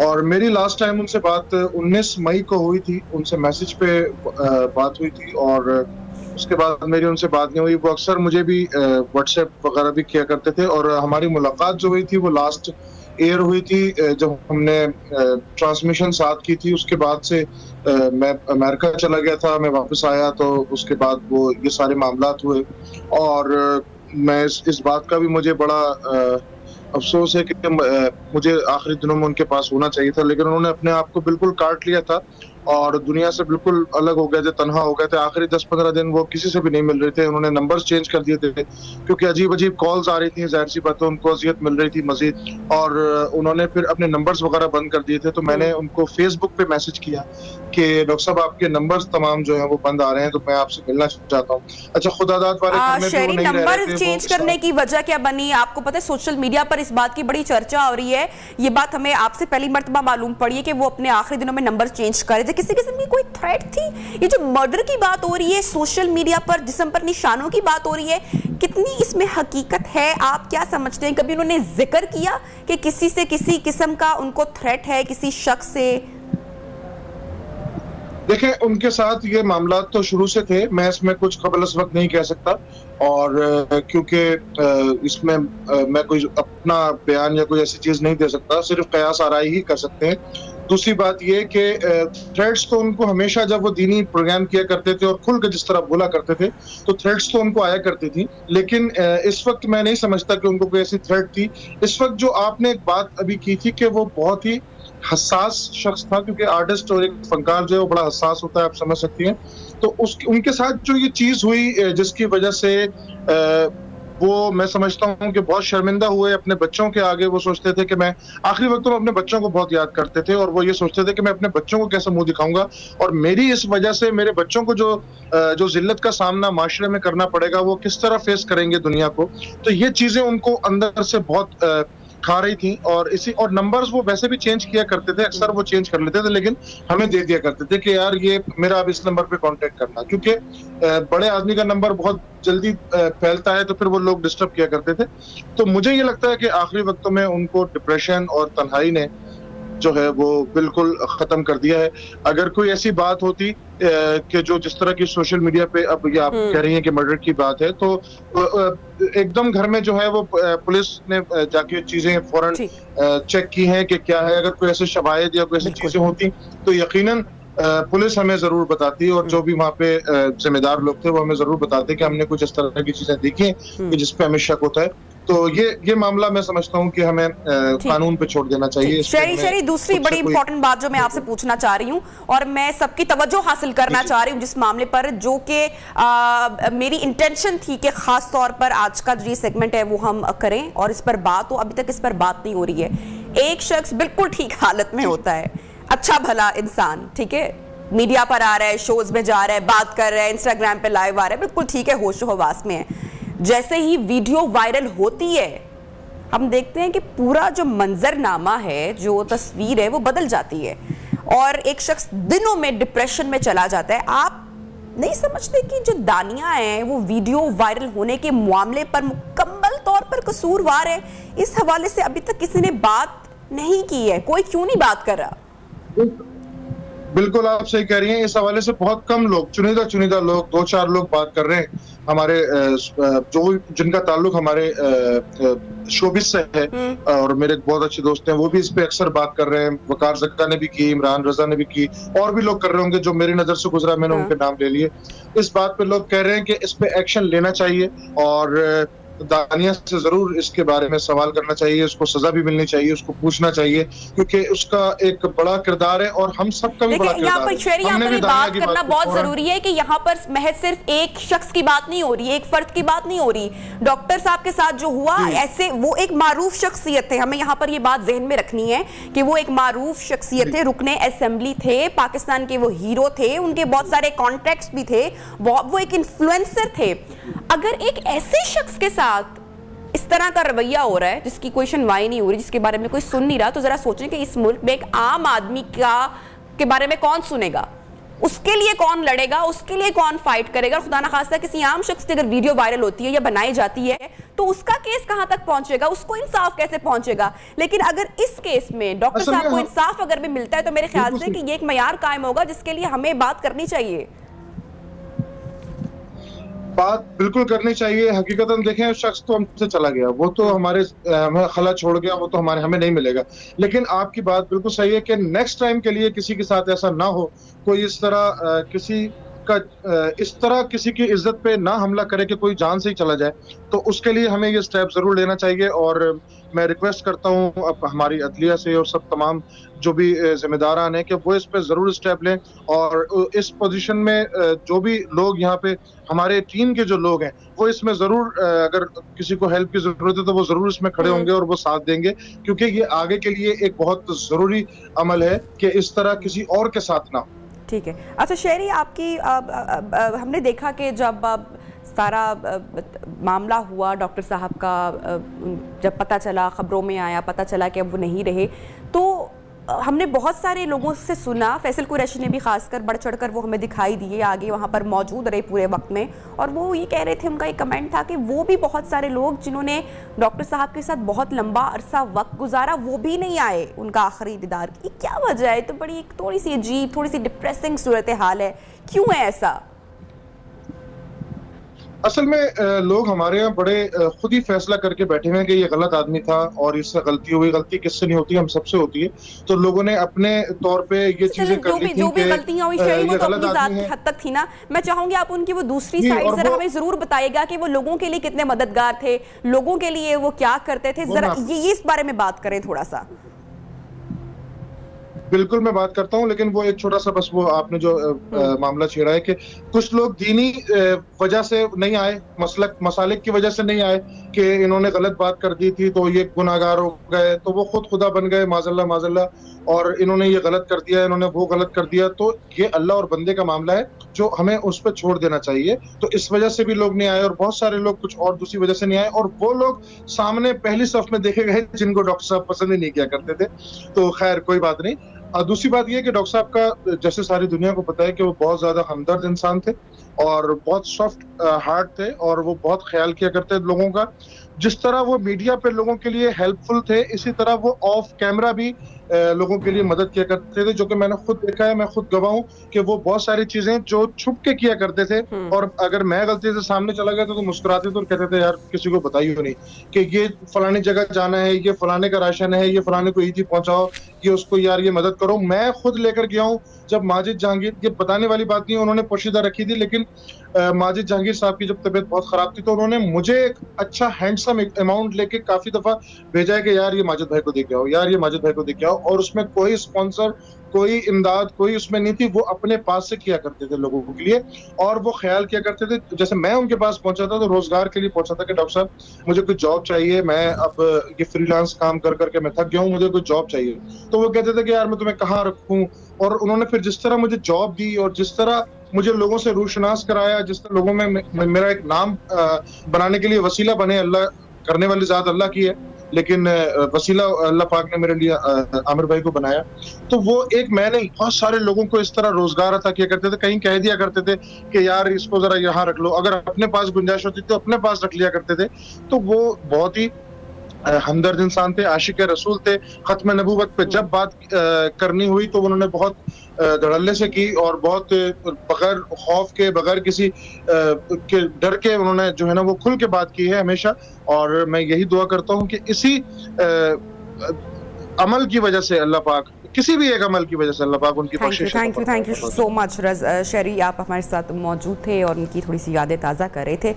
और मेरी last time उनसे बात 19 मई को हुई थी, उनसे मैसेज पे बात हुई थी और उसके बाद मेरी उनसे बात नहीं हुई। वो अक्सर मुझे भी व्हाट्सएप वगैरह भी किया करते थे और हमारी मुलाकात जो हुई थी वो लास्ट एयर हुई थी जब हमने ट्रांसमिशन साथ की थी। उसके बाद से मैं अमेरिका चला गया था, मैं वापस आया तो उसके बाद वो ये सारे मामलात हुए और मैं इस बात का भी मुझे बड़ा अफसोस है कि मुझे आखिरी दिनों में उनके पास होना चाहिए था, लेकिन उन्होंने अपने आप को बिल्कुल काट लिया था और दुनिया से बिल्कुल अलग हो गए थे, तन्हा हो गए थे। आखिरी 10-15 दिन वो किसी से भी नहीं मिल रहे थे। उन्होंने नंबर्स चेंज कर दिए थे क्योंकि अजीब अजीब कॉल्स आ रही थी, जाहिर सी बात है उनको अजियत मिल रही थी मजीद, और उन्होंने फिर अपने नंबर्स वगैरह बंद कर दिए थे। तो मैंने उनको फेसबुक पे मैसेज किया कि डॉक्टर साहब आपके नंबर्स तमाम जो है वो बंद आ रहे हैं, तो मैं आपसे मिलना चाहता हूँ। अच्छा, खुदादाद वाले घर में भी वो नहीं रह रहे थे। चेंज करने की वजह क्या बनी? आपको पता है सोशल मीडिया पर इस बात की बड़ी चर्चा हो रही है, ये बात हमें आपसे पहली मर्तबा मालूम पड़ी है कि वो अपने आखिरी दिनों में नंबर चेंज कर रहे थे। किसी किस्म की कोई थ्रेट थी? ये जो मर्डर की बात हो रही है, सोशल मीडिया पर जिस्म पर निशानों की बात हो रही है, कितनी इसमें हकीकत है? आप क्या समझते हैं? कभी उन्होंने जिक्र किया कि किसी से किसी किस्म का उनको थ्रेट है, किसी शख्स से? देखें, उनके साथ ये मामला तो शुरू से थे, मैं इसमें कुछ कबल इस वक्त नहीं कह सकता और क्योंकि इसमें मैं कोई अपना बयान या कोई ऐसी चीज नहीं दे सकता, सिर्फ कयास आराई ही कर सकते हैं। दूसरी बात ये कि थ्रेट्स तो उनको हमेशा जब वो दीनी प्रोग्राम किया करते थे और खुल के जिस तरह बोला करते थे तो थ्रेट्स तो उनको आया करती थी, लेकिन इस वक्त मैं नहीं समझता कि उनको कोई ऐसी थ्रेट थी। इस वक्त जो आपने एक बात अभी की थी कि वो बहुत ही हसास शख्स था, क्योंकि आर्टिस्ट और एक फनकार जो है वो बड़ा हसास होता है, आप समझ सकती हैं। तो उनके साथ जो ये चीज हुई जिसकी वजह से वो मैं समझता हूँ कि बहुत शर्मिंदा हुए अपने बच्चों के आगे। वो सोचते थे कि मैं आखिरी वक्त में अपने बच्चों को बहुत याद करते थे और वो ये सोचते थे कि मैं अपने बच्चों को कैसे मुंह दिखाऊंगा और मेरी इस वजह से मेरे बच्चों को जो जिल्लत का सामना माशरे में करना पड़ेगा वो किस तरह फेस करेंगे दुनिया को। तो ये चीजें उनको अंदर से बहुत खा रही थी और नंबर्स वो वैसे भी चेंज किया करते थे, अक्सर वो चेंज कर लेते थे, लेकिन हमें दे दिया करते थे कि यार ये मेरा अब इस नंबर पे कांटेक्ट करना, क्योंकि बड़े आदमी का नंबर बहुत जल्दी फैलता है तो फिर वो लोग डिस्टर्ब किया करते थे। तो मुझे ये लगता है कि आखिरी वक्तों में उनको डिप्रेशन और तन्हाई ने जो है वो बिल्कुल खत्म कर दिया है। अगर कोई ऐसी बात होती कि जो जिस तरह की सोशल मीडिया पे अब ये आप कह रही हैं कि मर्डर की बात है, तो एकदम घर में जो है वो पुलिस ने जाके चीजें फौरन चेक की हैं कि क्या है। अगर कोई ऐसे शवाहिद या कोई ऐसी चीजें होती तो यकीनन पुलिस हमें जरूर बताती और जो भी वहाँ पे जिम्मेदार लोग थे वो हमें जरूर बताते कि हमने कुछ इस तरह की चीजें देखी कि जिसपे हमें शक होता है। तो ये मामला मैं समझता हूँ कि हमें कानून पे छोड़ देना चाहिए। शरी, दूसरी बड़ी इंपॉर्टेंट बात जो मैं आपसे पूछना चाह रही हूँ और मैं सबकी तवज्जो हासिल करना चाह रही हूँ जिस मामले पर, जो कि मेरी इंटेंशन थी कि खास तौर पर आज का जो ये सेगमेंट है वो हम करें और इस पर बात हो। अभी तक इस पर बात नहीं हो रही है। एक शख्स बिल्कुल ठीक हालत में होता है, अच्छा भला इंसान, ठीक है, मीडिया पर आ रहा है, शोज में जा रहा है, बात कर रहा है, इंस्टाग्राम पे लाइव आ रहा है, बिल्कुल ठीक है, होश हवास में है। जैसे ही वीडियो वायरल होती है हम देखते हैं कि पूरा जो मंजरनामा है, जो तस्वीर है वो बदल जाती है और एक शख्स दिनों में डिप्रेशन में चला जाता है। आप नहीं समझते कि जो दानिया हैं वो वीडियो वायरल होने के मामले पर मुकम्मल तौर पर कसूरवार है? इस हवाले से अभी तक किसी ने बात नहीं की है, कोई क्यों नहीं बात कर रहा? बिल्कुल आप सही कह रही हैं। इस हवाले से बहुत कम लोग, चुनिंदा लोग, 2-4 लोग बात कर रहे हैं हमारे जिनका ताल्लुक हमारे शोबिस से है और मेरे बहुत अच्छे दोस्त हैं, वो भी इस पे अक्सर बात कर रहे हैं। वकार ज़क्का ने भी की, इमरान रजा ने भी की, और भी लोग कर रहे होंगे जो मेरी नजर से गुजरा, मैंने उनके नाम ले लिए। इस बात पे लोग कह रहे हैं कि इस पे एक्शन लेना चाहिए और दानिया से जरूर इसके बारे में सवाल करना चाहिए, उसको सजा भी मिलनी चाहिए, उसको पूछना चाहिए, क्योंकि उसका एक बड़ा किरदार है और हम सबका भी बड़ा किरदार है। यहाँ पर बात करना बहुत जरूरी है कि यहाँ पर महज सिर्फ एक शख्स की बात नहीं हो रही, एक फर्द की बात नहीं हो रही। डॉक्टर साहब के साथ जो हुआ, ऐसे वो एक मारूफ शख्सियत थे, हमें यहाँ पर ये बात जहन में रखनी है कि वो एक मारूफ शख्सियत थे, रुकने असेंबली थे, पाकिस्तान के वो हीरो थे, उनके बहुत सारे कॉन्टैक्ट्स भी थे, वो एक इन्फ्लुएंसर थे। अगर एक ऐसे शख्स के साथ इस तरह का रवैया हो रहा है जिसकी कोई सुनवाई नहीं हो रही, जिसके बारे में कोई सुन नहीं रहा, तो जरा सोचें कि इस मुल्क में एक आम आदमी के बारे में कौन सुनेगा? उसके लिए कौन लड़ेगा, उसके लिए कौन फाइट करेगा? खुदा ना खास्ता किसी आम शख्स की अगर वीडियो वायरल होती है या बनाई जाती है तो उसका केस कहां तक पहुंचेगा, उसको इंसाफ कैसे पहुंचेगा? लेकिन अगर इस केस में डॉक्टर साहब को इंसाफ अगर भी मिलता है तो मेरे ख्याल से कि ये एक मयार कायम होगा जिसके लिए हमें बात करनी चाहिए। बात बिल्कुल करनी चाहिए। हकीकतन देखें, शख्स तो हमसे चला गया, वो तो हमारे हमें खला छोड़ गया, वो तो हमें नहीं मिलेगा। लेकिन आपकी बात बिल्कुल सही है कि नेक्स्ट टाइम के लिए किसी के साथ ऐसा ना हो, कोई इस तरह किसी की इज्जत पे ना हमला करे कि कोई जान से ही चला जाए। तो उसके लिए हमें ये स्टेप जरूर लेना चाहिए। और मैं रिक्वेस्ट करता हूँ अब हमारी अदलिया से और सब तमाम जो भी जिम्मेदारान हैं कि वो इस पे जरूर स्टेप लें। और इस पोजीशन में जो भी लोग यहाँ पे हमारे टीम के जो लोग हैं वो इसमें जरूर, अगर किसी को हेल्प की जरूरत है तो वो जरूर इसमें खड़े होंगे और वो साथ देंगे, क्योंकि ये आगे के लिए एक बहुत जरूरी अमल है कि इस तरह किसी और के साथ ना हो। ठीक है। अच्छा शेरी, आपकी हमने देखा कि जब सारा मामला हुआ डॉक्टर साहब का, जब पता चला, खबरों में आया, पता चला कि अब वो नहीं रहे, तो हमने बहुत सारे लोगों से सुना, फैसल कुरैशी ने भी खासकर बढ़ चढ़कर वो हमें दिखाई दिए, आगे वहाँ पर मौजूद रहे पूरे वक्त में, और वो ये कह रहे थे, उनका एक कमेंट था कि वो भी बहुत सारे लोग जिन्होंने डॉक्टर साहब के साथ बहुत लंबा अरसा वक्त गुजारा वो भी नहीं आए उनका आखिरी दीदार। ये क्या वजह है? तो बड़ी थोड़ी सी अजीब, थोड़ी सी डिप्रेसिंग सूरत हाल है, क्यों है ऐसा? असल में लोग हमारे यहाँ बड़े खुद ही फैसला करके बैठे हुए हैं कि ये गलत आदमी था और इससे गलती हुई। गलती किससे नहीं होती, हम सबसे होती है। तो लोगों ने अपने तौर पे ये चीजें कर ली थी, जो भी गलतियां हुई वो तो अपनी जात की हद तक थी ना। मैं चाहूंगी आप उनकी वो दूसरी साइड जरा हमें जरूर बताइएगा कि वो लोगों के लिए कितने मददगार थे, लोगों के लिए वो क्या करते थे, जरा ये इस बारे में बात करें थोड़ा सा। बिल्कुल मैं बात करता हूं, लेकिन वो एक छोटा सा, बस वो आपने जो मामला छेड़ा है कि कुछ लोग दीनी वजह से नहीं आए, मसालिक की वजह से नहीं आए कि इन्होंने गलत बात कर दी थी तो ये गुनाहगार हो गए, तो वो खुद खुदा बन गए, माज़अल्लाह माज़अल्लाह, और इन्होंने ये गलत कर दिया, इन्होंने वो गलत कर दिया। तो ये अल्लाह और बंदे का मामला है जो हमें उस पर छोड़ देना चाहिए। तो इस वजह से भी लोग नहीं आए, और बहुत सारे लोग कुछ और दूसरी वजह से नहीं आए, और वो लोग सामने पहली सफ में देखे गए जिनको डॉक्टर साहब पसंद ही नहीं किया करते थे। तो खैर कोई बात नहीं। दूसरी बात यह कि डॉक्टर साहब का, जैसे सारी दुनिया को पता है कि वो बहुत ज्यादा हमदर्द इंसान थे और बहुत सॉफ्ट हार्ट थे, और वो बहुत ख्याल किया करते लोगों का। जिस तरह वो मीडिया पे लोगों के लिए हेल्पफुल थे, इसी तरह वो ऑफ कैमरा भी लोगों के लिए मदद किया करते थे, जो कि मैंने खुद देखा है, मैं खुद गवाह हूं कि वो बहुत सारी चीजें जो छुप के किया करते थे, और अगर मैं गलती से सामने चला गया तो मुस्कुराते थे और कहते थे यार किसी को बताइए नहीं कि ये फलानी जगह जाना है, ये फलाने का राशन है, ये फलाने को ईदी पहुंचाओ, ये उसको यार ये मदद करो। मैं खुद लेकर गया हूँ जब माजिद जहांगीर, ये बताने वाली बात नहीं, उन्होंने पोशीदा रखी थी, लेकिन माजिद जहांगीर साहब की जब तबीयत बहुत खराब थी तो उन्होंने मुझे एक अच्छा हैंडसम अमाउंट लेके काफी दफा भेजा है कि यार ये माजिद भाई को दे के आओ, यार ये माजिद भाई को दे के आओ, और उसमें कोई स्पॉन्सर, कोई इमदाद, कोई उसमें नहीं थी। वो अपने पास से किया करते थे लोगों के लिए, और वो ख्याल किया करते थे। जैसे मैं उनके पास पहुंचा था तो रोजगार के लिए पहुंचा था कि डॉक्टर साहब मुझे कोई जॉब चाहिए, मैं अब ये फ्रीलांस काम कर करके मैं थक गया हूँ, मुझे कोई जॉब चाहिए। तो वो कहते थे कि यार मैं तुम्हें कहाँ रखूं, और उन्होंने फिर जिस तरह मुझे जॉब दी और जिस तरह मुझे लोगों से रूशनास कराया, जिस तरह लोगों में मेरा एक नाम बनाने के लिए वसीला बने, अल्लाह करने वाली जात अल्लाह की है, लेकिन वसीला अल्लाह पाक ने मेरे लिए आमिर भाई को बनाया। तो वो एक, मैंने बहुत सारे लोगों को इस तरह रोजगार अता किया करते थे। कहीं कह दिया करते थे कि यार इसको जरा यहाँ रख लो, अगर अपने पास गुंजाइश होती तो अपने पास रख लिया करते थे। तो वो बहुत ही हमदर्द इंसान थे, आशिक रसूल थे। खत्म नबूवत पे जब बात करनी हुई तो उन्होंने बहुत धड़ल्ले से की, और बहुत बगैर खौफ के, बगैर किसी के डर के उन्होंने जो है ना वो खुल के बात की है हमेशा। और मैं यही दुआ करता हूँ कि इसी अमल की वजह से अल्लाह पाक, किसी भी एक अमल की वजह से अल्लाह पाक उनकी बख्शिश। थैंक यू सो मच शेरी, आप हमारे साथ मौजूद थे और उनकी थोड़ी सी यादें ताज़ा कर रहे थे।